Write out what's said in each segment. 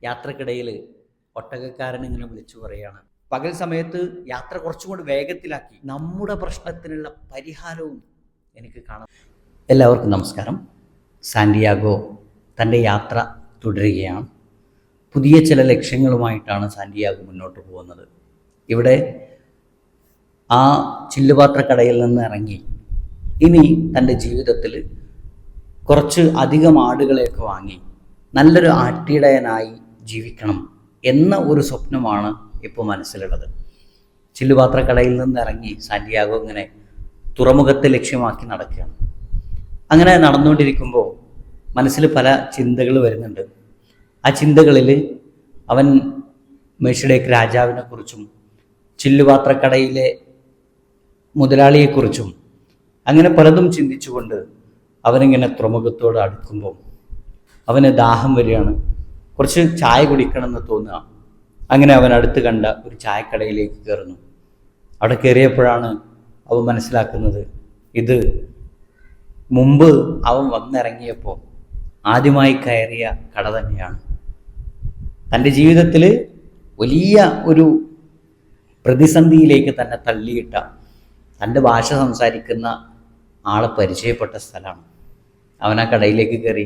യാത്രക്കിടയിൽ ഒട്ടകക്കാരൻ ഇങ്ങനെ വിളിച്ചു പറയാണ്, പകൽ സമയത്ത് യാത്ര കുറച്ചും കൂടി വേഗത്തിലാക്കി നമ്മുടെ പ്രശ്നത്തിനുള്ള പരിഹാരവും എനിക്ക് കാണാം. എല്ലാവർക്കും നമസ്കാരം. സാന്റിയാഗോ തൻ്റെ യാത്ര തുടരുകയാണ്. പുതിയ ചില ലക്ഷ്യങ്ങളുമായിട്ടാണ് സാന്റിയാഗോ മുന്നോട്ട് പോകുന്നത്. ഇവിടെ ആ ചില്ലുപാത്രക്കടയിൽ നിന്ന് ഇറങ്ങി ഇനി തൻ്റെ ജീവിതത്തിൽ കുറച്ച് അധികം ആടുകളെയൊക്കെ വാങ്ങി നല്ലൊരു ആട്ടിടയനായി ജീവിക്കണം എന്ന ഒരു സ്വപ്നമാണ് ഇപ്പോൾ മനസ്സിലുള്ളത്. ചില്ലുപാത്രക്കടയിൽ നിന്ന് ഇറങ്ങി സാന്റിയാഗോ ഇങ്ങനെ തുറമുഖത്തെ ലക്ഷ്യമാക്കി നടക്കുകയാണ്. അങ്ങനെ നടന്നുകൊണ്ടിരിക്കുമ്പോൾ മനസ്സിൽ പല ചിന്തകൾ വരുന്നുണ്ട്. ആ ചിന്തകളിൽ അവൻ മെഷിഡേക്ക് രാജാവിനെക്കുറിച്ചും ചില്ലുപാത്രക്കടയിലെ മുതലാളിയെക്കുറിച്ചും അങ്ങനെ പലതും ചിന്തിച്ചുകൊണ്ട് അവനിങ്ങനെ തുറമുഖത്തോട് അടുക്കുമ്പോൾ അവന് ദാഹം വരികയാണ്. കുറച്ച് ചായ കുടിക്കണമെന്ന് തോന്നുക. അങ്ങനെ അവൻ അടുത്ത് കണ്ട ഒരു ചായക്കടയിലേക്ക് കയറുന്നു. അവിടെ കയറിയപ്പോഴാണ് അവൻ മനസ്സിലാക്കുന്നത്, ഇത് മുമ്പ് അവൻ വന്നിറങ്ങിയപ്പോൾ ആദ്യമായി കയറിയ കട തന്നെയാണ്. തൻ്റെ ജീവിതത്തിൽ വലിയ ഒരു പ്രതിസന്ധിയിലേക്ക് തന്നെ തള്ളിയിട്ട, തൻ്റെ ഭാഷ സംസാരിക്കുന്ന ആളെ പരിചയപ്പെട്ട സ്ഥലമാണ്. അവൻ ആ കടയിലേക്ക് കയറി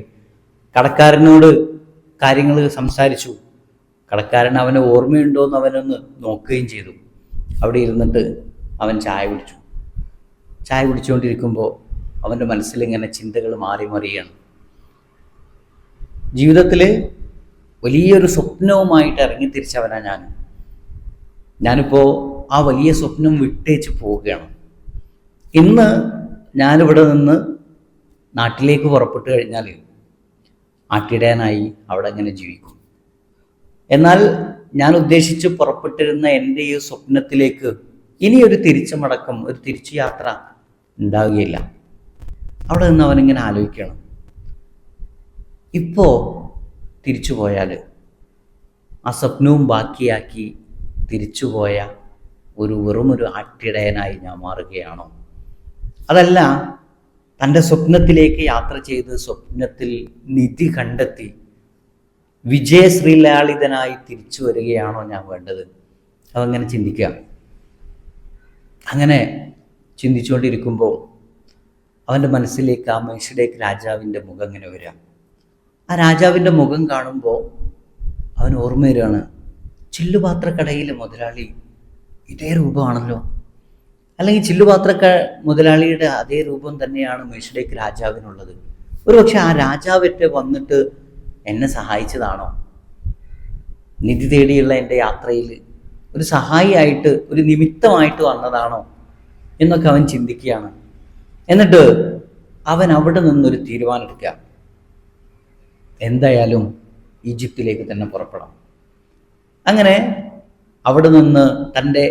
കടക്കാരനോട് കാര്യങ്ങൾ സംസാരിച്ചു. കടക്കാരൻ അവനെ ഓർമ്മയുണ്ടോയെന്ന് അവനൊന്ന് നോക്കുകയും ചെയ്തു. അവിടെ ഇരുന്നിട്ട് അവൻ ചായ കുടിച്ചു. ചായ കുടിച്ചുകൊണ്ടിരിക്കുമ്പോൾ അവൻ്റെ മനസ്സിലിങ്ങനെ ചിന്തകൾ മാറി മറിയാണ്. ജീവിതത്തിൽ വലിയൊരു സ്വപ്നവുമായിട്ട് ഇറങ്ങിത്തിരിച്ചവനാണ് ഞാനിപ്പോൾ ആ വലിയ സ്വപ്നം വിട്ടേച്ച് പോവുകയാണ്. ഇന്ന് ഞാനിവിടെ നിന്ന് നാട്ടിലേക്ക് പുറപ്പെട്ടു കഴിഞ്ഞാൽ ആട്ടിടയനായി അവിടെ അങ്ങനെ ജീവിക്കും. എന്നാൽ ഞാൻ ഉദ്ദേശിച്ച് പുറപ്പെട്ടിരുന്ന എൻ്റെ ഈ സ്വപ്നത്തിലേക്ക് ഇനിയൊരു തിരിച്ചുമടക്കം, ഒരു തിരിച്ചു യാത്ര ഉണ്ടാവുകയില്ല. അവിടെ നിന്ന് അവനിങ്ങനെ ആലോചിക്കണം, ഇപ്പോൾ തിരിച്ചു പോയാൽ ആ സ്വപ്നവും ബാക്കിയാക്കി തിരിച്ചുപോയ വെറുമൊരു ആട്ടിടയനായി ഞാൻ മാറുകയാണോ? അതല്ല, തൻ്റെ സ്വപ്നത്തിലേക്ക് യാത്ര ചെയ്ത് സ്വപ്നത്തിൽ നിധി കണ്ടെത്തി വിജയശ്രീലാളിതനായി തിരിച്ചു വരികയാണോ ഞാൻ വേണ്ടത്? അതങ്ങനെ ചിന്തിക്കുക. അങ്ങനെ ചിന്തിച്ചുകൊണ്ടിരിക്കുമ്പോൾ അവൻ്റെ മനസ്സിലേക്ക് ആ മെഷിഡേക്ക് രാജാവിൻ്റെ മുഖം ഇങ്ങനെ വരിക. ആ രാജാവിൻ്റെ മുഖം കാണുമ്പോൾ അവൻ ഓർമ്മ വരികയാണ്, ചില്ലുപാത്രക്കടയിലെ മുതലാളി ഇതേ രൂപമാണല്ലോ. അല്ലെങ്കിൽ മുതലാളിയുടെ അതേ രൂപം തന്നെയാണ് മെഷിഡേക്ക് രാജാവിനുള്ളത്. ഒരുപക്ഷെ ആ രാജാവറ്റ് വന്നിട്ട് എന്നെ സഹായിച്ചതാണോ? നിധി തേടിയുള്ള എൻ്റെ യാത്രയിൽ ഒരു സഹായിയായിട്ട്, ഒരു നിമിത്തമായിട്ട് വന്നതാണോ എന്നൊക്കെ അവൻ ചിന്തിക്കുകയാണ്. എന്നിട്ട് അവൻ അവിടെ നിന്നൊരു തീരുമാനമെടുക്കുക, എന്തായാലും ഈജിപ്തിലേക്ക് തന്നെ പുറപ്പെടാം. അങ്ങനെ അവിടെ നിന്ന് തൻ്റെ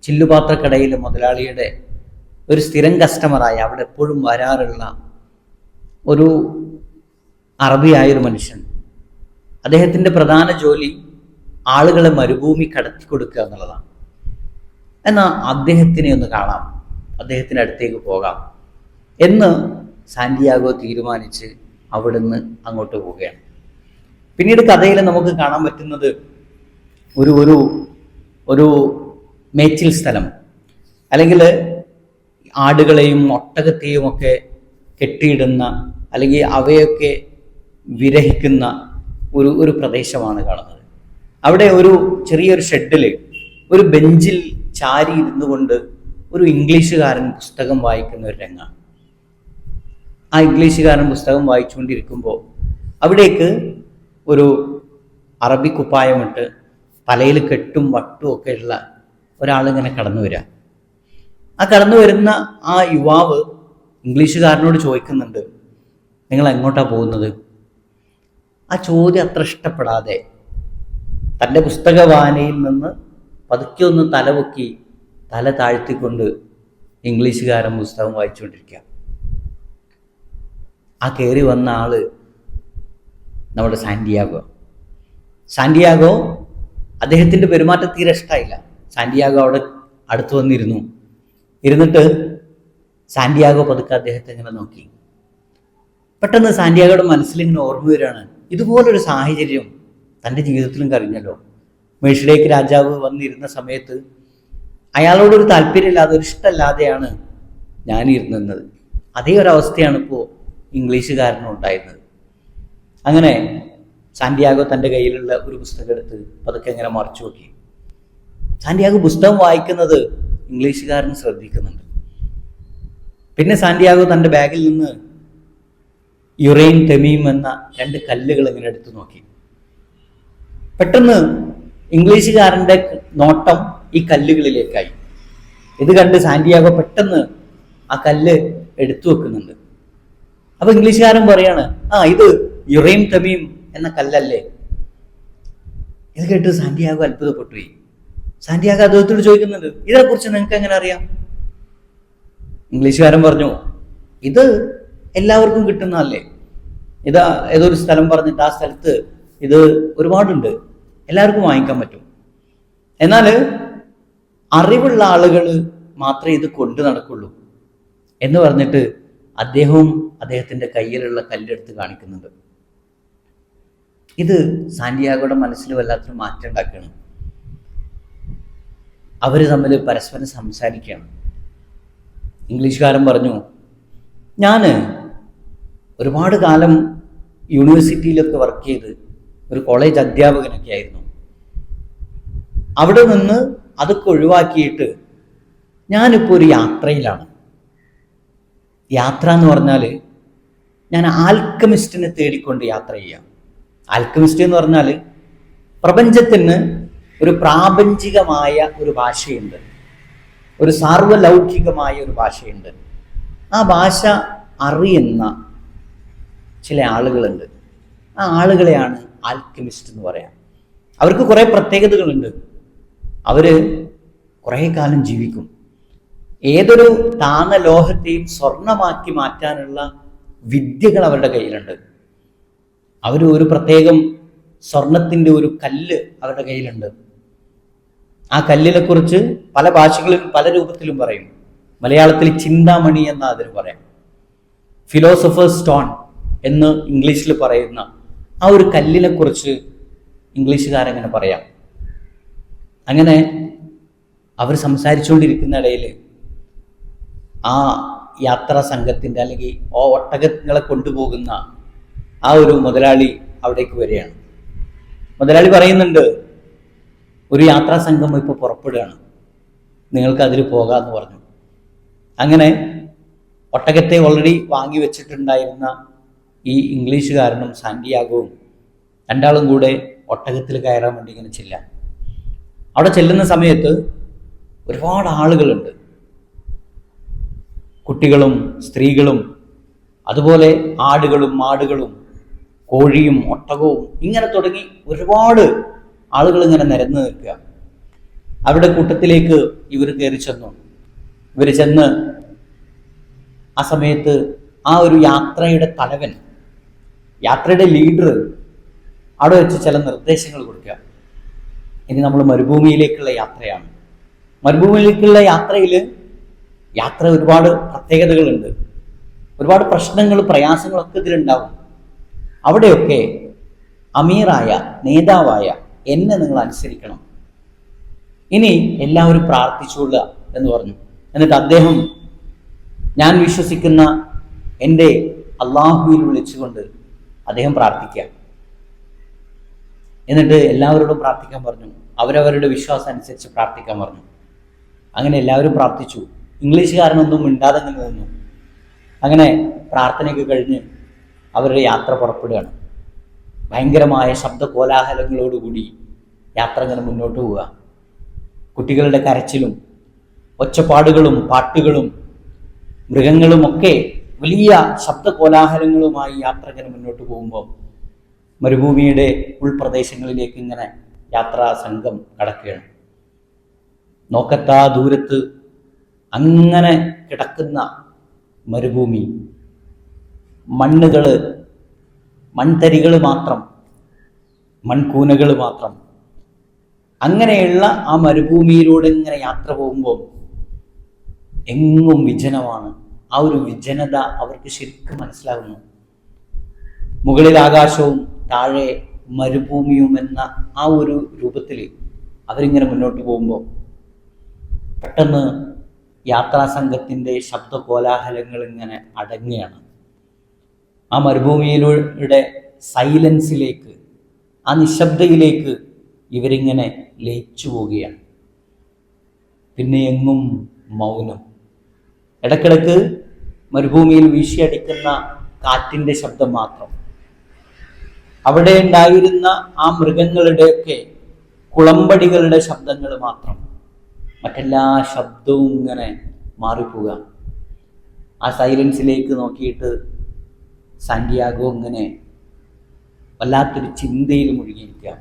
ചില്ലുപാത്രക്കടയിലെ മുതലാളിയുടെ ഒരു സ്ഥിരം കസ്റ്റമറായി അവിടെ എപ്പോഴും വരാറുള്ള ഒരു അറബിയായൊരു മനുഷ്യൻ, അദ്ദേഹത്തിൻ്റെ പ്രധാന ജോലി ആളുകളെ മരുഭൂമി കടത്തി കൊടുക്കുക എന്നുള്ളതാണ്. എന്നാൽ അദ്ദേഹത്തിനെ ഒന്ന് കാണാം, അദ്ദേഹത്തിൻ്റെ അടുത്തേക്ക് പോകാം എന്ന് സാന്റിയാഗോ തീരുമാനിച്ച് അവിടുന്ന് അങ്ങോട്ട് പോവുകയാണ്. പിന്നീട് കഥയിൽ നമുക്ക് കാണാൻ പറ്റുന്നത് ഒരു മേച്ചിൽ സ്ഥലം, അല്ലെങ്കിൽ ആടുകളെയും ഒട്ടകത്തെയും ഒക്കെ കെട്ടിയിടുന്ന, അല്ലെങ്കിൽ അവയൊക്കെ വിരഹിക്കുന്ന ഒരു പ്രദേശമാണ് കാണുന്നത്. അവിടെ ഒരു ചെറിയൊരു ഷെഡിൽ ഒരു ബെഞ്ചിൽ ചാരി ഇരുന്നു കൊണ്ട് ഒരു ഇംഗ്ലീഷുകാരൻ പുസ്തകം വായിക്കുന്ന ഒരു രംഗമാണ്. ആ ഇംഗ്ലീഷുകാരൻ പുസ്തകം വായിച്ചുകൊണ്ടിരിക്കുമ്പോൾ അവിടേക്ക് ഒരു അറബി കുപ്പായമിട്ട് തലയിൽ കെട്ടും വട്ടും ഒക്കെ ഉള്ള ഒരാളിങ്ങനെ കടന്നു വരിക. ആ കടന്നു വരുന്ന ആ യുവാവ് ഇംഗ്ലീഷുകാരനോട് ചോദിക്കുന്നുണ്ട്, നിങ്ങൾ എങ്ങോട്ടാണ് പോകുന്നത്? ആ ചോദ്യം അത്ര ഇഷ്ടപ്പെടാതെ തൻ്റെ പുസ്തകവായനയിൽ നിന്ന് പതുക്കെ ഒന്ന് തലപൊക്കി തല താഴ്ത്തിക്കൊണ്ട് ഇംഗ്ലീഷുകാരൻ പുസ്തകം വായിച്ചുകൊണ്ടിരിക്കുക. ആ കയറി വന്ന ആള് നമ്മുടെ സാന്റിയാഗോ അദ്ദേഹത്തിൻ്റെ പെരുമാറ്റം തീരെ ഇഷ്ടമായില്ല. സാന്റിയാഗോ അവിടെ അടുത്ത് ഇരുന്നിട്ട് സാന്റിയാഗോ പതുക്കെ അദ്ദേഹത്തെ ഇങ്ങനെ നോക്കി. പെട്ടെന്ന് സാന്റിയാഗോയുടെ മനസ്സിലിങ്ങനെ ഓർമ്മ വരികയാണ്, ഇതുപോലൊരു സാഹചര്യം തൻ്റെ ജീവിതത്തിലും കഴിഞ്ഞല്ലോ. മേഷിലേക്ക് രാജാവ് വന്നിരുന്ന സമയത്ത് അയാളോടൊരു താല്പര്യമില്ലാതെ, ഒരു ഇഷ്ടമല്ലാതെയാണ് ഞാനിരുന്നത്. അതേ ഒരവസ്ഥയാണ് ഇപ്പോൾ ഇംഗ്ലീഷുകാരനും ഉണ്ടായിരുന്നത്. അങ്ങനെ സാന്റിയാഗോ തൻ്റെ കയ്യിലുള്ള ഒരു പുസ്തകം എടുത്ത് അതൊക്കെ ഇങ്ങനെ മറച്ചു നോക്കി. സാന്റിയാഗോ പുസ്തകം വായിക്കുന്നത് ഇംഗ്ലീഷുകാരൻ ശ്രദ്ധിക്കുന്നുണ്ട്. പിന്നെ സാന്റിയാഗോ തൻ്റെ ബാഗിൽ നിന്ന് യുറൈൻ തെമീം എന്ന 2 കല്ലുകൾ ഇങ്ങനെ എടുത്തു നോക്കി. പെട്ടെന്ന് ഇംഗ്ലീഷുകാരൻ്റെ നോട്ടം ഈ കല്ലുകളിലേക്കായി. ഇത് കണ്ട് സാന്റിയാഗോ പെട്ടെന്ന് ആ കല്ല് എടുത്തു വെക്കുന്നുണ്ട്. അപ്പൊ ഇംഗ്ലീഷുകാരൻ പറയാണ്, ഇത് യുറൈൻ തെമീം എന്ന കല്ലല്ലേ? ഇത് കേട്ട് സാന്റിയാഗോ അത്ഭുതപ്പെട്ടുപോയി. സാന്റിയാഗോ അദ്ദേഹത്തോട് ചോദിക്കുന്നുണ്ട്, ഇതിനെക്കുറിച്ച് നിങ്ങൾക്ക് എങ്ങനെ അറിയാം? ഇംഗ്ലീഷുകാരൻ പറഞ്ഞു, ഇത് എല്ലാവർക്കും കിട്ടുന്നതല്ലേ. ഇതാ ഏതൊരു സ്ഥലം പറഞ്ഞിട്ട് ആ സ്ഥലത്ത് ഇത് ഒരുപാടുണ്ട്, എല്ലാവർക്കും വാങ്ങിക്കാൻ പറ്റും. എന്നാൽ അറിവുള്ള ആളുകൾ മാത്രമേ ഇത് കൊണ്ടു നടക്കുള്ളൂ എന്ന് പറഞ്ഞിട്ട് അദ്ദേഹവും അദ്ദേഹത്തിൻ്റെ കയ്യിലുള്ള കല്ലെടുത്ത് കാണിക്കുന്നുണ്ട്. ഇത് സാന്റിയാഗോയുടെ മനസ്സിൽ വല്ലാത്തൊരു മാറ്റം ഉണ്ടാക്കുകയാണ്. അവർ തമ്മിൽ പരസ്പരം സംസാരിക്കുകയാണ്. ഇംഗ്ലീഷുകാരൻ പറഞ്ഞു, ഞാൻ ഒരുപാട് കാലം യൂണിവേഴ്സിറ്റിയിലൊക്കെ വർക്ക് ചെയ്ത് ഒരു കോളേജ് അധ്യാപകനൊക്കെ ആയിരുന്നു. അവിടെ നിന്ന് അതൊക്കെ ഒഴിവാക്കിയിട്ട് ഞാനിപ്പോൾ ഒരു യാത്രയിലാണ്. യാത്ര എന്ന് പറഞ്ഞാൽ ഞാൻ ആൽക്കമിസ്റ്റിനെ തേടിക്കൊണ്ട് യാത്ര ചെയ്യാം. ആൽക്കമിസ്റ്റ് എന്ന് പറഞ്ഞാൽ പ്രപഞ്ചത്തിന് ഒരു പ്രാപഞ്ചികമായ ഒരു ഭാഷയുണ്ട്, ഒരു സാർവലൗകികമായ ഒരു ഭാഷയുണ്ട്. ആ ഭാഷ അറിയുന്ന ചില ആളുകളുണ്ട്. ആ ആളുകളെയാണ് ആൽക്കമിസ്റ്റ് എന്ന് പറയാം. അവർക്ക് കുറേ പ്രത്യേകതകളുണ്ട്. അവർ കുറേ കാലം ജീവിക്കും. ഏതൊരു താന്ന ലോഹത്തെയും സ്വർണമാക്കി മാറ്റാനുള്ള വിദ്യകൾ അവരുടെ കയ്യിലുണ്ട്. അവർ ഒരു പ്രത്യേകം സ്വർണത്തിൻ്റെ ഒരു കല്ല് അവരുടെ കയ്യിലുണ്ട്. ആ കല്ലിനെ കുറിച്ച് പല ഭാഷകളിലും പല രൂപത്തിലും പറയും. മലയാളത്തിൽ ചിന്താമണി എന്ന് അതിന് പറയാം. ഫിലോസഫേഴ്സ് സ്റ്റോൺ എന്ന് ഇംഗ്ലീഷിൽ പറയുന്ന ആ ഒരു കല്ലിനെ കുറിച്ച് ഇംഗ്ലീഷുകാരെങ്ങനെ പറയാം. അങ്ങനെ അവർ സംസാരിച്ചുകൊണ്ടിരിക്കുന്ന ഇടയിൽ ആ യാത്രാ സംഘത്തിൻ്റെ അല്ലെങ്കിൽ ആ ഒട്ടകങ്ങളെ കൊണ്ടുപോകുന്ന ആ ഒരു മുതലാളി അവിടേക്ക് വരികയാണ്. മുതലാളി പറയുന്നുണ്ട്, ഒരു യാത്രാ സംഘം ഇപ്പോൾ പുറപ്പെടുകയാണ്, നിങ്ങൾക്ക് അതിൽ പോകാമെന്ന് പറഞ്ഞു. അങ്ങനെ ഒട്ടകത്തെ ഓൾറെഡി വാങ്ങി വെച്ചിട്ടുണ്ടായിരുന്ന ഈ ഇംഗ്ലീഷുകാരനും സാന്റിയാഗോവും രണ്ടാളും കൂടെ ഒട്ടകത്തിൽ കയറാൻ വേണ്ടി ഇങ്ങനെ ചെല്ലാം. അവിടെ ചെല്ലുന്ന സമയത്ത് ഒരുപാട് ആളുകളുണ്ട്, കുട്ടികളും സ്ത്രീകളും അതുപോലെ ആടുകളും മാടുകളും കോഴിയും ഒട്ടകവും ഇങ്ങനെ തുടങ്ങി ഒരുപാട് ആളുകൾ ഇങ്ങനെ നിരന്ന് നിൽക്കുക. അവരുടെ കൂട്ടത്തിലേക്ക് ഇവർ കയറി ചെന്നു. ഇവർ ചെന്ന് ആ സമയത്ത് ആ ഒരു യാത്രയുടെ തലവൻ, യാത്രയുടെ ലീഡർ അവിടെ വെച്ച് ചില നിർദ്ദേശങ്ങൾ കൊടുക്കുക. ഇനി നമ്മൾ മരുഭൂമിയിലേക്കുള്ള യാത്രയാണ്. മരുഭൂമിയിലേക്കുള്ള യാത്ര ഒരുപാട് പ്രത്യേകതകളുണ്ട്, ഒരുപാട് പ്രശ്നങ്ങൾ പ്രയാസങ്ങളൊക്കെ ഇതിലുണ്ടാവും. അവിടെയൊക്കെ അമീറായ നേതാവായ എന്നെ നിങ്ങൾ അനുസരിക്കണം. ഇനി എല്ലാവരും പ്രാർത്ഥിച്ചുകൊള്ളുക എന്ന് പറഞ്ഞു. എന്നിട്ട് അദ്ദേഹം ഞാൻ വിശ്വസിക്കുന്ന എൻ്റെ അള്ളാഹുവിൽ വിളിച്ചുകൊണ്ട് അദ്ദേഹം പ്രാർത്ഥിക്കുക. എന്നിട്ട് എല്ലാവരോടും പ്രാർത്ഥിക്കാൻ പറഞ്ഞു. അവരവരുടെ വിശ്വാസം അനുസരിച്ച് പ്രാർത്ഥിക്കാൻ പറഞ്ഞു. അങ്ങനെ എല്ലാവരും പ്രാർത്ഥിച്ചു. ഇംഗ്ലീഷുകാരനൊന്നും മിണ്ടാതെ നിന്നു. അങ്ങനെ പ്രാർത്ഥനയൊക്കെ കഴിഞ്ഞ് അവരുടെ യാത്ര പുറപ്പെടുകയാണ്. ഭയങ്കരമായ ശബ്ദ കോലാഹലങ്ങളോടുകൂടി യാത്ര ഇങ്ങനെ മുന്നോട്ട് പോവുക. കുട്ടികളുടെ കരച്ചിലും ഒച്ചപ്പാടുകളും പാട്ടുകളും മൃഗങ്ങളുമൊക്കെ വലിയ ശബ്ദ കോലാഹലങ്ങളുമായി യാത്ര ഇങ്ങനെ മുന്നോട്ട് പോകുമ്പോൾ മരുഭൂമിയുടെ ഉൾപ്രദേശങ്ങളിലേക്ക് ഇങ്ങനെ യാത്രാ സംഘം കടക്കുകയാണ്. നോക്കത്താ ദൂരത്ത് അങ്ങനെ കിടക്കുന്ന മരുഭൂമി, മൺതരികൾ മാത്രം, മൺകൂനകൾ മാത്രം. അങ്ങനെയുള്ള ആ മരുഭൂമിയിലൂടെ ഇങ്ങനെ യാത്ര പോകുമ്പോൾ എങ്ങും വിജനമാണ്. ആ ഒരു വിജനത അവർക്ക് ശരിക്കും മനസ്സിലാകുന്നു. മുകളിൽ ആകാശവും താഴെ മരുഭൂമിയും എന്ന ആ ഒരു രൂപത്തിൽ അവരിങ്ങനെ മുന്നോട്ട് പോകുമ്പോൾ പെട്ടെന്ന് യാത്രാസംഘത്തിൻ്റെ ശബ്ദ കോലാഹലങ്ങൾ ഇങ്ങനെ അടങ്ങുകയാണ്. ആ മരുഭൂമിയിലൂടെ സൈലൻസിലേക്ക്, ആ നിശബ്ദയിലേക്ക് ഇവരിങ്ങനെ ലയിച്ചു പോവുകയാണ്. പിന്നെ എങ്ങും മൗനം. ഇടക്കിടക്ക് മരുഭൂമിയിൽ വീശിയടിക്കുന്ന കാറ്റിൻ്റെ ശബ്ദം മാത്രം. അവിടെ ഉണ്ടായിരുന്ന ആ മൃഗങ്ങളുടെയൊക്കെ കുളമ്പടികളുടെ ശബ്ദങ്ങൾ മാത്രം. മറ്റെല്ലാ ശബ്ദവും ഇങ്ങനെ മാറിപ്പോവുക. ആ സൈലൻസിലേക്ക് നോക്കിയിട്ട് സാന്റിയാഗോ ഇങ്ങനെ വല്ലാത്തൊരു ചിന്തയിൽ മുഴുകിയിരിക്കുക.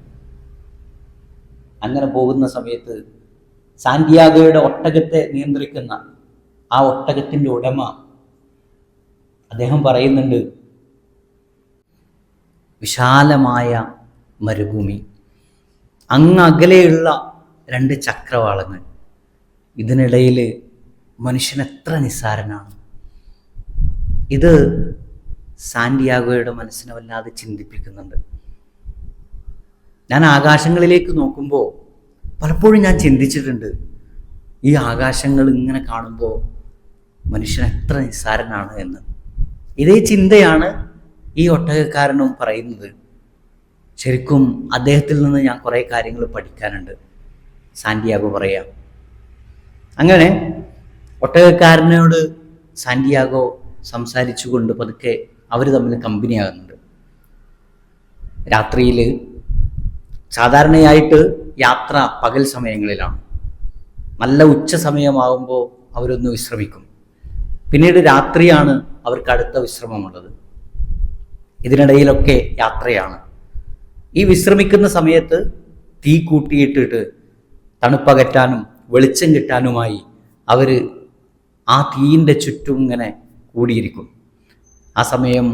അങ്ങനെ പോകുന്ന സമയത്ത് സാന്റിയാഗോയുടെ ഒട്ടകത്തെ നിയന്ത്രിക്കുന്ന ആ ഒട്ടകത്തിൻ്റെ ഉടമ അദ്ദേഹം പറയുന്നുണ്ട്, വിശാലമായ മരുഭൂമി, അങ്ങകലെയുള്ള 2 ചക്രവാളങ്ങൾ, ഇതിനിടയിൽ മനുഷ്യൻ എത്ര നിസ്സാരനാണ്. ഇത് സാന്റിയാഗോയുടെ മനസ്സിനെ വല്ലാതെ ചിന്തിപ്പിക്കുന്നുണ്ട്. ഞാൻ ആകാശങ്ങളിലേക്ക് നോക്കുമ്പോൾ പലപ്പോഴും ഞാൻ ചിന്തിച്ചിട്ടുണ്ട്, ഈ ആകാശങ്ങൾ ഇങ്ങനെ കാണുമ്പോൾ മനുഷ്യൻ എത്ര നിസ്സാരനാണ് എന്ന്. ഇതേ ചിന്തയാണ് ഈ ഒട്ടകക്കാരനും പറയുന്നത്. ശരിക്കും അദ്ദേഹത്തിൽ നിന്ന് ഞാൻ കുറേ കാര്യങ്ങൾ പഠിക്കാനുണ്ട്, സാന്റിയാഗോ പറയാം. അങ്ങനെ ഒട്ടകക്കാരനോട് സാന്റിയാഗോ സംസാരിച്ചുകൊണ്ട് പതുക്കെ അവർ തമ്മിൽ കമ്പനിയാകുന്നുണ്ട്. രാത്രിയിൽ സാധാരണയായിട്ട് യാത്ര പകൽ സമയങ്ങളിലാണ്. നല്ല ഉച്ച സമയമാകുമ്പോൾ അവരൊന്ന് വിശ്രമിക്കും. പിന്നീട് രാത്രിയാണ് അവർക്ക് അടുത്ത വിശ്രമമുള്ളത്. ഇതിനിടയിലൊക്കെ യാത്രയാണ്. ഈ വിശ്രമിക്കുന്ന സമയത്ത് തീ കൂട്ടിയിട്ടിട്ട് തണുപ്പകറ്റാനും വെളിച്ചം കിട്ടാനുമായി അവർ ആ തീയിൻ്റെ ചുറ്റും ഇങ്ങനെ കൂടിയിരിക്കും. ആ സമയം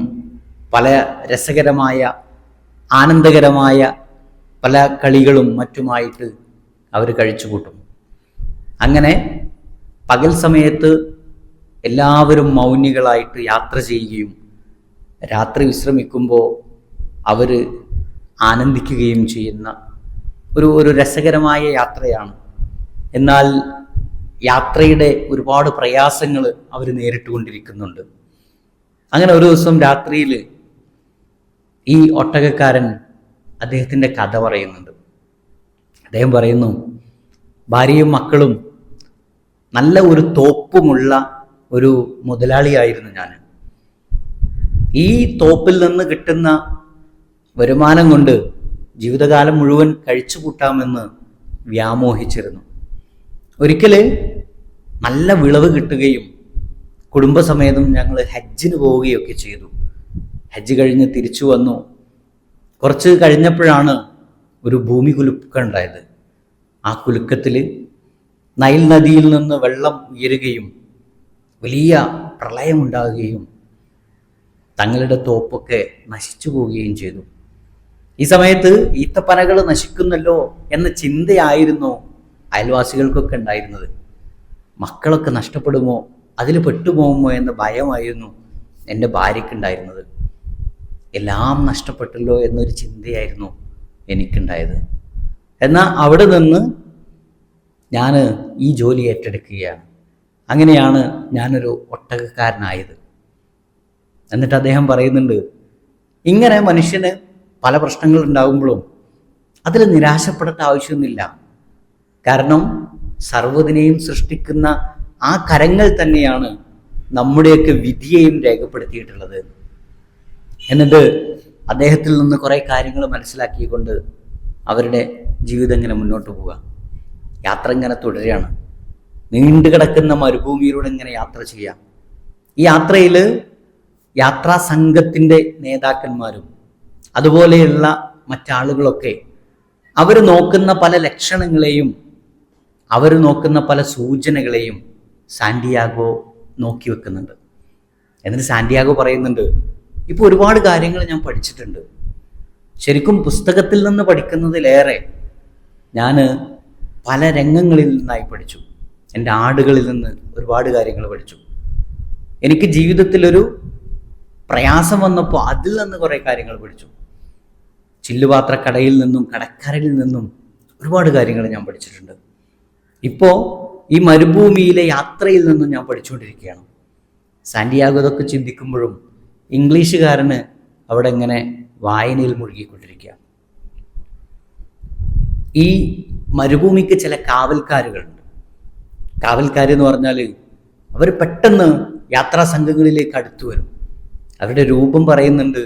പല രസകരമായ ആനന്ദകരമായ പല കളികളും മറ്റുമായിട്ട് അവർ കഴിച്ചു കൂട്ടും. അങ്ങനെ പകൽ സമയത്ത് എല്ലാവരും മൗനികളായിട്ട് യാത്ര ചെയ്യുകയും രാത്രി വിശ്രമിക്കുമ്പോൾ അവർ ആനന്ദിക്കുകയും ചെയ്യുന്ന ഒരു രസകരമായ യാത്രയാണ്. എന്നാൽ യാത്രയുടെ ഒരുപാട് പ്രയാസങ്ങൾ അവർ നേരിട്ടുകൊണ്ടിരിക്കുന്നുണ്ട്. അങ്ങനെ ഒരു ദിവസം രാത്രിയിൽ ഈ ഒട്ടകക്കാരൻ അദ്ദേഹത്തിൻ്റെ കഥ പറയുന്നുണ്ട്. അദ്ദേഹം പറയുന്നു, ഭാര്യയും മക്കളും നല്ല ഒരു തോപ്പുമുള്ള ഒരു മുതലാളിയായിരുന്നു ഞാൻ. ഈ തോപ്പിൽ നിന്ന് കിട്ടുന്ന വരുമാനം കൊണ്ട് ജീവിതകാലം മുഴുവൻ കഴിച്ചു കൂട്ടാമെന്ന് വ്യാമോഹിച്ചിരുന്നു. ഒരിക്കൽ നല്ല വിളവ് കിട്ടുകയും കുടുംബസമേതം ഞങ്ങൾ ഹജ്ജിന് പോവുകയൊക്കെ ചെയ്തു. ഹജ്ജ് കഴിഞ്ഞ് തിരിച്ചു വന്നു. കുറച്ച് കഴിഞ്ഞപ്പോഴാണ് ഒരു ഭൂമി കുലുക്കം ഉണ്ടായത്. ആ കുലുക്കത്തിൽ നൈൽ നദിയിൽ നിന്ന് വെള്ളം ഉയരുകയും വലിയ പ്രളയമുണ്ടാകുകയും തങ്ങളുടെ തോപ്പൊക്കെ നശിച്ചു പോവുകയും ചെയ്തു. ഈ സമയത്ത് ഈത്തപ്പനകൾ നശിക്കുന്നല്ലോ എന്ന ചിന്തയായിരുന്നു അയൽവാസികൾക്കൊക്കെ ഉണ്ടായിരുന്നത്. മക്കളൊക്കെ നഷ്ടപ്പെടുമോ, അതിൽ പെട്ടുപോകുമോ എന്ന ഭയമായിരുന്നു എൻ്റെ ഭാര്യയ്ക്കുണ്ടായിരുന്നത്. എല്ലാം നഷ്ടപ്പെട്ടല്ലോ എന്നൊരു ചിന്തയായിരുന്നു എനിക്കുണ്ടായത്. എന്നാൽ അവിടെ നിന്ന് ഞാൻ ഈ ജോലി ഏറ്റെടുക്കുകയാണ്. അങ്ങനെയാണ് ഞാനൊരു ഒട്ടകക്കാരനായത്. എന്നിട്ട് അദ്ദേഹം പറയുന്നുണ്ട്, ഇങ്ങനെ മനുഷ്യന് പല പ്രശ്നങ്ങൾ ഉണ്ടാകുമ്പോഴും അതിൽ നിരാശപ്പെടേണ്ട ആവശ്യമൊന്നുമില്ല. കാരണം സർവ്വതിനെയും സൃഷ്ടിക്കുന്ന ആ കരങ്ങൾ തന്നെയാണ് നമ്മുടെയൊക്കെ വിധിയെയും രേഖപ്പെടുത്തിയിട്ടുള്ളത്. എന്നിട്ട് അദ്ദേഹത്തിൽ നിന്ന് കുറേ കാര്യങ്ങൾ മനസ്സിലാക്കിക്കൊണ്ട് അവരുടെ ജീവിതം ഇങ്ങനെ മുന്നോട്ട് പോവുക. യാത്ര ഇങ്ങനെ തുടരുകയാണ്. നീണ്ടു കിടക്കുന്ന മരുഭൂമിയിലൂടെ ഇങ്ങനെ യാത്ര ചെയ്യാം. ഈ യാത്രയിൽ യാത്രാ സംഘത്തിൻ്റെ നേതാക്കന്മാരും അതുപോലെയുള്ള മറ്റാളുകളൊക്കെ അവർ നോക്കുന്ന പല ലക്ഷണങ്ങളെയും അവർ നോക്കുന്ന പല സൂചനകളെയും സാന്റിയാഗോ നോക്കി വെക്കുന്നുണ്ട്. എന്നിട്ട് സാന്റിയാഗോ പറയുന്നുണ്ട്, ഇപ്പോൾ ഒരുപാട് കാര്യങ്ങൾ ഞാൻ പഠിച്ചിട്ടുണ്ട്. ശരിക്കും പുസ്തകത്തിൽ നിന്ന് പഠിക്കുന്നതിലേറെ ഞാൻ പല രംഗങ്ങളിൽ നിന്നായി പഠിച്ചു. എൻ്റെ ആടുകളിൽ നിന്ന് ഒരുപാട് കാര്യങ്ങൾ പഠിച്ചു. എനിക്ക് ജീവിതത്തിലൊരു പ്രയാസം വന്നപ്പോൾ അതിൽ നിന്ന് കുറേ കാര്യങ്ങൾ പഠിച്ചു. ചില്ലുപാത്രക്കടയിൽ നിന്നും കടക്കാരിൽ നിന്നും ഒരുപാട് കാര്യങ്ങൾ ഞാൻ പഠിച്ചിട്ടുണ്ട്. ഇപ്പോൾ ഈ മരുഭൂമിയിലെ യാത്രയിൽ നിന്നും ഞാൻ പഠിച്ചുകൊണ്ടിരിക്കുകയാണ്. സാന്റിയാഗോ ഇതൊക്കെ ചിന്തിക്കുമ്പോഴും ഇംഗ്ലീഷുകാരന് അവിടെ ഇങ്ങനെ വായനയിൽ മുഴുകിക്കൊണ്ടിരിക്കുക. ഈ മരുഭൂമിക്ക് ചില കാവൽക്കാരുകളുണ്ട്. കാവൽക്കാരെന്ന് പറഞ്ഞാൽ അവർ പെട്ടെന്ന് യാത്രാ സംഘങ്ങളിലേക്ക് അടുത്തു വരും. അവരുടെ രൂപം പറയുന്നുണ്ട്.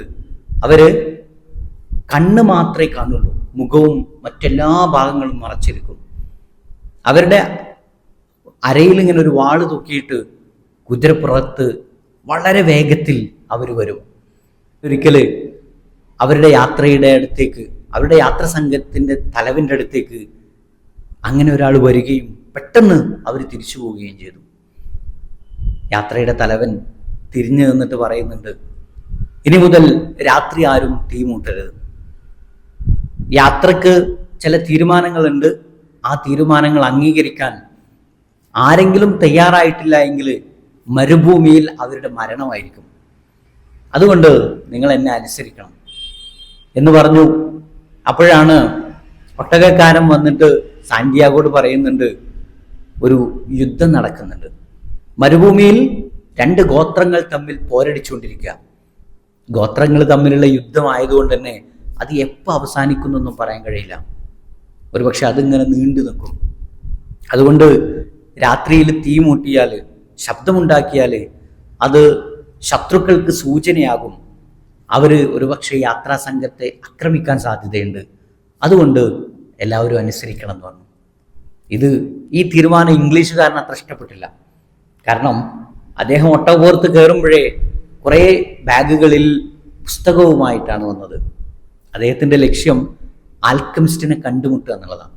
അവർ കണ്ണ് മാത്രമേ കാണുള്ളൂ, മുഖവും മറ്റെല്ലാ ഭാഗങ്ങളും മറച്ചിരിക്കും. അവരുടെ അരയിൽ ഇങ്ങനെ ഒരു വാള് തൂക്കിയിട്ട് കുതിരപ്പുറത്ത് വളരെ വേഗത്തിൽ അവർ വരും. ഒരിക്കൽ അവരുടെ യാത്രയുടെ അടുത്തേക്ക്, അവരുടെ യാത്രാ സംഘത്തിൻ്റെ തലവൻ്റെ അടുത്തേക്ക് അങ്ങനെ ഒരാൾ വരികയും പെട്ടെന്ന് അവർ തിരിച്ചു പോവുകയും ചെയ്തു. യാത്രയുടെ തലവൻ തിരിഞ്ഞു നിന്നിട്ട് പറയുന്നുണ്ട്, ഇനി മുതൽ രാത്രി ആരും തീ മൂട്ടരുത്. യാത്രക്ക് ചില തീരുമാനങ്ങളുണ്ട്. ആ തീരുമാനങ്ങൾ അംഗീകരിക്കാൻ ആരെങ്കിലും തയ്യാറായിട്ടില്ല എങ്കിൽ മരുഭൂമിയിൽ അവരുടെ മരണമായിരിക്കും. അതുകൊണ്ട് നിങ്ങൾ എന്നെ അനുസരിക്കണം എന്ന് പറഞ്ഞു. അപ്പോഴാണ് ഒട്ടകക്കാരൻ വന്നിട്ട് സാന്റിയാഗോട് പറയുന്നുണ്ട്, ഒരു യുദ്ധം നടക്കുന്നുണ്ട്. മരുഭൂമിയിൽ 2 ഗോത്രങ്ങൾ തമ്മിൽ പോരടിച്ചുകൊണ്ടിരിക്കുക. ഗോത്രങ്ങൾ തമ്മിലുള്ള യുദ്ധമായതുകൊണ്ട് തന്നെ അത് എപ്പോൾ അവസാനിക്കുന്നൊന്നും പറയാൻ കഴിയില്ല. ഒരുപക്ഷെ അതിങ്ങനെ നീണ്ടു നിൽക്കും. അതുകൊണ്ട് രാത്രിയിൽ തീ മൂട്ടിയാൽ, ശബ്ദമുണ്ടാക്കിയാൽ അത് ശത്രുക്കൾക്ക് സൂചനയാകും. അവർ ഒരുപക്ഷെ യാത്രാ സംഘത്തെ ആക്രമിക്കാൻ സാധ്യതയുണ്ട്. അതുകൊണ്ട് എല്ലാവരും അനുസരിക്കണം എന്ന് പറഞ്ഞു. ഈ തീരുമാനം ഇംഗ്ലീഷുകാരന് അത്ര ഇഷ്ടപ്പെട്ടില്ല. കാരണം അദ്ദേഹം ഒട്ടകപ്പുറത്ത് കയറുമ്പോഴേ കുറേ ബാഗുകളിൽ പുസ്തകവുമായിട്ടാണ് വന്നത്. അദ്ദേഹത്തിൻ്റെ ലക്ഷ്യം ആൽക്കമിസ്റ്റിനെ കണ്ടുമുട്ടുക എന്നുള്ളതാണ്.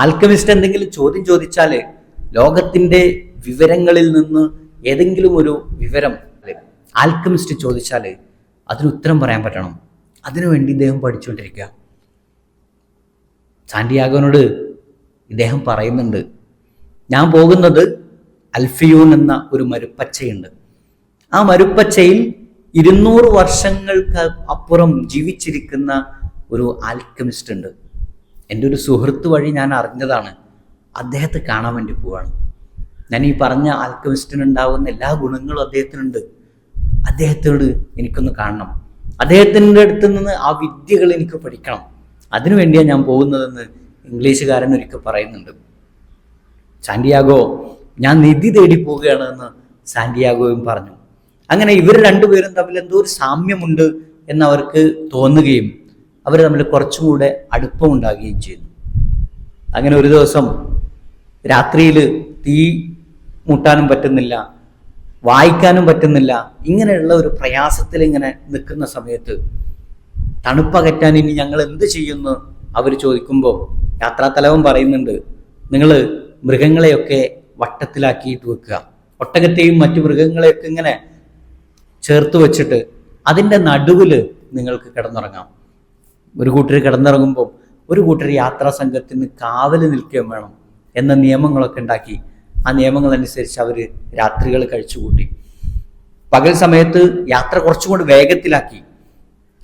ആൽക്കമിസ്റ്റ് എന്തെങ്കിലും ചോദ്യം ചോദിച്ചാൽ ലോകത്തിൻ്റെ വിവരങ്ങളിൽ നിന്ന് ഏതെങ്കിലും ഒരു വിവരം ആൽക്കമിസ്റ്റ് ചോദിച്ചാൽ അതിന് ഉത്തരം പറയാൻ പറ്റണം. അതിനുവേണ്ടി ഇദ്ദേഹം പഠിച്ചുകൊണ്ടിരിക്കുക. സാന്റിയാഗോനോട് ഇദ്ദേഹം പറയുന്നുണ്ട്, ഞാൻ പോകുന്നത് അൽഫിയൂൻ എന്ന ഒരു മരുപ്പച്ചയുണ്ട്. ആ മരുപ്പച്ചയിൽ 200 വർഷങ്ങൾക്ക് അപ്പുറം ജീവിച്ചിരിക്കുന്ന ഒരു ആൽക്കമിസ്റ്റ് ഉണ്ട്. എൻ്റെ ഒരു സുഹൃത്ത് വഴി ഞാൻ അറിഞ്ഞതാണ്. അദ്ദേഹത്തെ കാണാൻ വേണ്ടി പോവാണ്. ഞാൻ ഈ പറഞ്ഞ ആൽക്കമിസ്റ്റിനുണ്ടാവുന്ന എല്ലാ ഗുണങ്ങളും അദ്ദേഹത്തിനുണ്ട്. അദ്ദേഹത്തോട് എനിക്കൊന്ന് കാണണം. അദ്ദേഹത്തിൻ്റെ അടുത്ത് നിന്ന് ആ വിദ്യകൾ എനിക്ക് പഠിക്കണം. അതിനുവേണ്ടിയാണ് ഞാൻ പോകുന്നതെന്ന് ഇംഗ്ലീഷുകാരൻ ഒരിക്കൽ പറയുന്നുണ്ട്. സാന്റിയാഗോ, ഞാൻ നിധി തേടി പോവുകയാണെന്ന് സാന്റിയാഗോയും പറഞ്ഞു. അങ്ങനെ ഇവർ രണ്ടുപേരും തമ്മിൽ എന്തോ ഒരു സാമ്യമുണ്ട് എന്നവർക്ക് തോന്നുകയും അവർ തമ്മിൽ കുറച്ചും കൂടെ അടുപ്പമുണ്ടാകുകയും ചെയ്തു. അങ്ങനെ ഒരു ദിവസം രാത്രിയിൽ തീ മൂട്ടാനും പറ്റുന്നില്ല, വായിക്കാനും പറ്റുന്നില്ല. ഇങ്ങനെയുള്ള ഒരു പ്രയാസത്തിൽ ഇങ്ങനെ നിൽക്കുന്ന സമയത്ത് തണുപ്പകറ്റാൻ ഇനി ഞങ്ങൾ എന്ത് ചെയ്യുമെന്ന് അവർ ചോദിക്കുമ്പോൾ യാത്രാ തലവൻ പറയുന്നുണ്ട്, നിങ്ങൾ മൃഗങ്ങളെയൊക്കെ വട്ടത്തിലാക്കിയിട്ട് വെക്കുക. ഒട്ടകത്തെയും മറ്റു മൃഗങ്ങളെയൊക്കെ ഇങ്ങനെ ചേർത്ത് വെച്ചിട്ട് അതിൻ്റെ നടുവിൽ നിങ്ങൾക്ക് കിടന്നുറങ്ങാം. ഒരു കൂട്ടർ കിടന്നിറങ്ങുമ്പോൾ ഒരു കൂട്ടർ യാത്രാ സംഘത്തിന് കാവൽ നിൽക്കുകയും വേണം എന്ന നിയമങ്ങളൊക്കെ ഉണ്ടാക്കി. ആ നിയമങ്ങളനുസരിച്ച് അവർ രാത്രികൾ കഴിച്ചുകൂട്ടി. പകൽ സമയത്ത് യാത്ര കുറച്ചുകൊണ്ട് വേഗത്തിലാക്കി.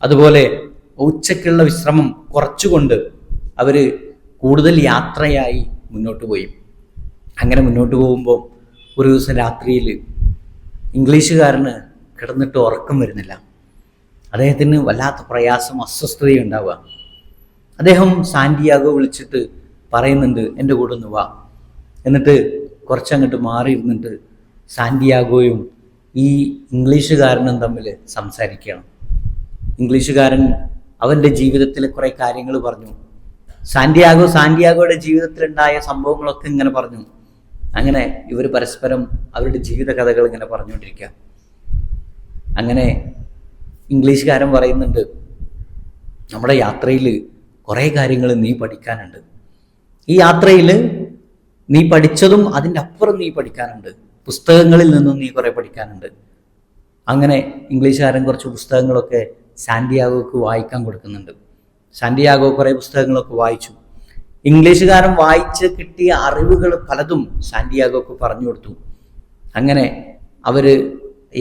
അതുപോലെ ഉച്ചയ്ക്കുള്ള വിശ്രമം കുറച്ചുകൊണ്ട് അവർ കൂടുതൽ യാത്രയായി മുന്നോട്ട് പോയി. അങ്ങനെ മുന്നോട്ട് പോകുമ്പോൾ ഒരു ദിവസം രാത്രിയിൽ ഇംഗ്ലീഷുകാരന് കിടന്നിട്ട് ഉറക്കം വരുന്നില്ല. അദ്ദേഹത്തിന് വല്ലാത്ത പ്രയാസം, അസ്വസ്ഥതയും ഉണ്ടാവുക. അദ്ദേഹം സാന്റിയാഗോ വിളിച്ചിട്ട് പറയുന്നുണ്ട്, എൻ്റെ കൂടെ ഒന്ന് വാ. എന്നിട്ട് കുറച്ചങ്ങോട്ട് മാറി ഇരുന്നിട്ട് സാന്റിയാഗോയും ഈ ഇംഗ്ലീഷുകാരനും തമ്മിൽ സംസാരിക്കുകയാണ്. ഇംഗ്ലീഷുകാരൻ അവൻ്റെ ജീവിതത്തിലെ കുറേ കാര്യങ്ങൾ പറഞ്ഞു. സാന്റിയാഗോയുടെ ജീവിതത്തിലുണ്ടായ സംഭവങ്ങളൊക്കെ ഇങ്ങനെ പറഞ്ഞു. അങ്ങനെ ഇവർ പരസ്പരം അവരുടെ ജീവിത കഥകൾ ഇങ്ങനെ പറഞ്ഞുകൊണ്ടിരിക്കുക. അങ്ങനെ ഇംഗ്ലീഷുകാരൻ പറയുന്നുണ്ട്, നമ്മുടെ യാത്രയിൽ കുറേ കാര്യങ്ങൾ നീ പഠിക്കാനുണ്ട്. ഈ യാത്രയിൽ നീ പഠിച്ചതും അതിൻ്റെ അപ്പുറം നീ പഠിക്കാനുണ്ട്. പുസ്തകങ്ങളിൽ നിന്നും നീ കുറേ പഠിക്കാനുണ്ട്. അങ്ങനെ ഇംഗ്ലീഷുകാരൻ കുറച്ച് പുസ്തകങ്ങളൊക്കെ സാന്റിയാഗോക്ക് വായിക്കാൻ കൊടുക്കുന്നുണ്ട്. സാന്റിയാഗോ കുറേ പുസ്തകങ്ങളൊക്കെ വായിച്ചു. ഇംഗ്ലീഷുകാരൻ വായിച്ച് കിട്ടിയ അറിവുകൾ പലതും സാന്റിയാഗോക്ക് പറഞ്ഞു കൊടുത്തു. അങ്ങനെ അവർ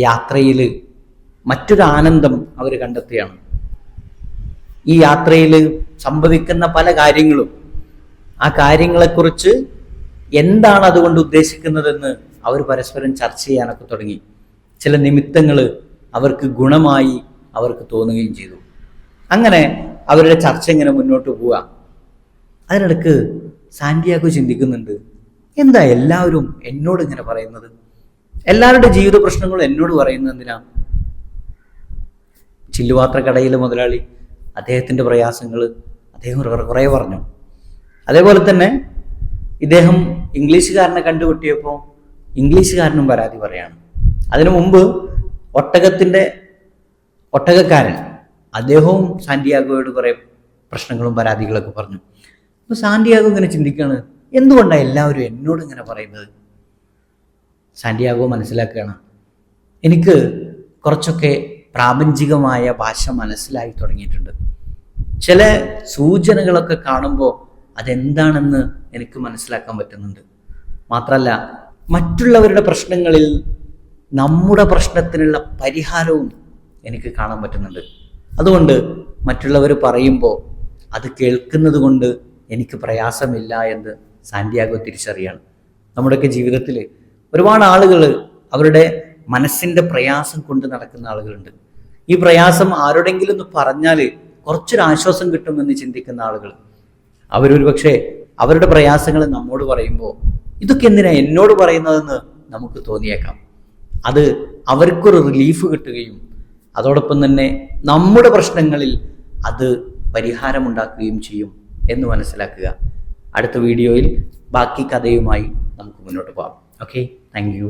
യാത്രയിൽ മറ്റൊരു ആനന്ദം അവർ കണ്ടെത്തുകയാണ്. ഈ യാത്രയിൽ സംഭവിക്കുന്ന പല കാര്യങ്ങളും, ആ കാര്യങ്ങളെക്കുറിച്ച് എന്താണ് അതുകൊണ്ട് ഉദ്ദേശിക്കുന്നതെന്ന് അവർ പരസ്പരം ചർച്ച ചെയ്യാനൊക്കെ തുടങ്ങി. ചില നിമിത്തങ്ങൾ അവർക്ക് ഗുണമായി അവർക്ക് തോന്നുകയും ചെയ്തു. അങ്ങനെ അവരുടെ ചർച്ച ഇങ്ങനെ മുന്നോട്ട് പോവുക. അതിനിടക്ക് സാന്റിയാഗോ ചിന്തിക്കുന്നുണ്ട്, എന്താ എല്ലാവരും എന്നോട് ഇങ്ങനെ പറയുന്നത്? എല്ലാവരുടെ ജീവിത പ്രശ്നങ്ങളും എന്നോട് പറയുന്നത് എന്തിനാ? ചില്ലുപാത്രക്കടയിലെ മുതലാളി അദ്ദേഹത്തിൻ്റെ പ്രയാസങ്ങൾ അദ്ദേഹം കുറേ പറഞ്ഞു. അതേപോലെ തന്നെ ഇദ്ദേഹം ഇംഗ്ലീഷുകാരനെ കണ്ടുപിട്ടിയപ്പോൾ ഇംഗ്ലീഷുകാരനും പരാതി പറയാണ്. അതിനു മുമ്പ് ഒട്ടകക്കാരൻ അദ്ദേഹവും സാന്റിയാഗോയോട് കുറേ പ്രശ്നങ്ങളും പരാതികളൊക്കെ പറഞ്ഞു. അപ്പോൾ സാന്റിയാഗോ ഇങ്ങനെ ചിന്തിക്കുകയാണ്, എന്തുകൊണ്ടാണ് എല്ലാവരും എന്നോട് ഇങ്ങനെ പറയുന്നത്? സാന്റിയാഗോ മനസ്സിലാക്കുകയാണ്, എനിക്ക് കുറച്ചൊക്കെ പ്രാപഞ്ചികമായ ഭാഷ മനസ്സിലായി തുടങ്ങിയിട്ടുണ്ട്. ചില സൂചനകളൊക്കെ കാണുമ്പോൾ അതെന്താണെന്ന് എനിക്ക് മനസ്സിലാക്കാൻ പറ്റുന്നുണ്ട്. മാത്രമല്ല, മറ്റുള്ളവരുടെ പ്രശ്നങ്ങളിൽ നമ്മുടെ പ്രശ്നത്തിനുള്ള പരിഹാരവും എനിക്ക് കാണാൻ പറ്റുന്നുണ്ട്. അതുകൊണ്ട് മറ്റുള്ളവർ പറയുമ്പോൾ അത് കേൾക്കുന്നത് കൊണ്ട് എനിക്ക് പ്രയാസമില്ല എന്ന് സാന്റിയാഗോ തിരിച്ചറിയാണ്. നമ്മുടെയൊക്കെ ജീവിതത്തിൽ ഒരുപാട് ആളുകൾ അവരുടെ മനസ്സിൻ്റെ പ്രയാസം കൊണ്ട് നടക്കുന്ന ആളുകളുണ്ട്. ഈ പ്രയാസം ആരോടെങ്കിലും ഒന്ന് പറഞ്ഞാൽ കുറച്ചൊരാശ്വാസം കിട്ടുമെന്ന് ചിന്തിക്കുന്ന ആളുകൾ, അവരൊരു പക്ഷേ അവരുടെ പ്രയാസങ്ങൾ നമ്മോട് പറയുമ്പോൾ ഇതൊക്കെ എന്തിനാ എന്നോട് പറയുന്നതെന്ന് നമുക്ക് തോന്നിയേക്കാം. അത് അവർക്കൊരു റിലീഫ് കിട്ടുകയും അതോടൊപ്പം തന്നെ നമ്മുടെ പ്രശ്നങ്ങളിൽ അത് പരിഹാരമുണ്ടാക്കുകയും ചെയ്യും എന്ന് മനസ്സിലാക്കുക. അടുത്ത വീഡിയോയിൽ ബാക്കി കഥയുമായി നമുക്ക് മുന്നോട്ട് പോകാം. Okay, thank you.